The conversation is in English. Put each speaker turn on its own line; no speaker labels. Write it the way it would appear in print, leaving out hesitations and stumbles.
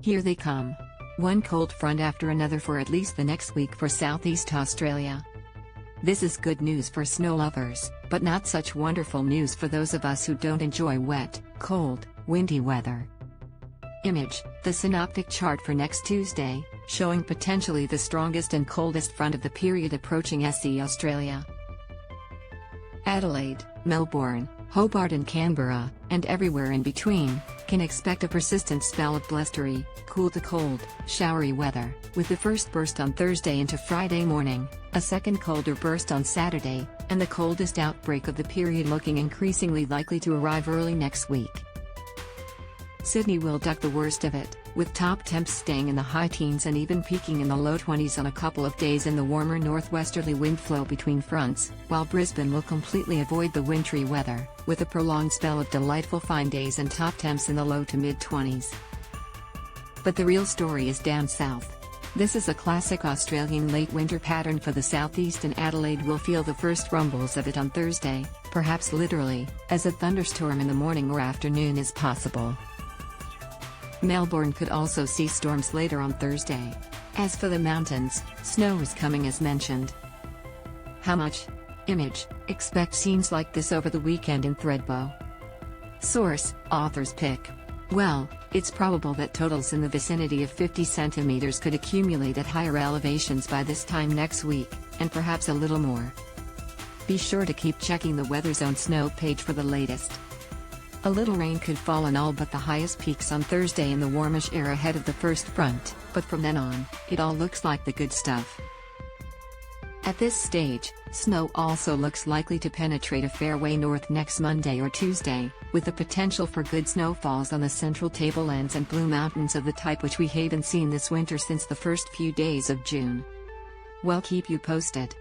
Here they come. One cold front after another for at least the next week for Southeast Australia. This is good news for snow lovers, but not such wonderful news for those of us who don't enjoy wet, cold, windy weather. Image, the synoptic chart for next Tuesday, showing potentially the strongest and coldest front of the period approaching SE Australia. Adelaide, Melbourne, Hobart and Canberra, and everywhere in between, can expect a persistent spell of blustery, cool to cold, showery weather, with the first burst on Thursday into Friday morning, a second colder burst on Saturday, and the coldest outbreak of the period looking increasingly likely to arrive early next week. Sydney will duck the worst of it, with top temps staying in the high teens and even peaking in the low 20s on a couple of days in the warmer northwesterly wind flow between fronts, while Brisbane will completely avoid the wintry weather, with a prolonged spell of delightful fine days and top temps in the low to mid-20s. But the real story is down south. This is a classic Australian late winter pattern for the southeast, and Adelaide will feel the first rumbles of it on Thursday, perhaps literally, as a thunderstorm in the morning or afternoon is possible. Melbourne could also see storms later on Thursday. As for the mountains, snow is coming as mentioned. How much? Image, expect scenes like this over the weekend in Thredbo. Source, author's pick. Well, it's probable that totals in the vicinity of 50 centimeters could accumulate at higher elevations by this time next week, and perhaps a little more. Be sure to keep checking the Weather Zone snow page for the latest. A little rain could fall on all but the highest peaks on Thursday in the warmish air ahead of the first front, but from then on, it all looks like the good stuff. At this stage, snow also looks likely to penetrate a fair way north next Monday or Tuesday, with the potential for good snowfalls on the central tablelands and Blue Mountains of the type which we haven't seen this winter since the first few days of June. We'll keep you posted.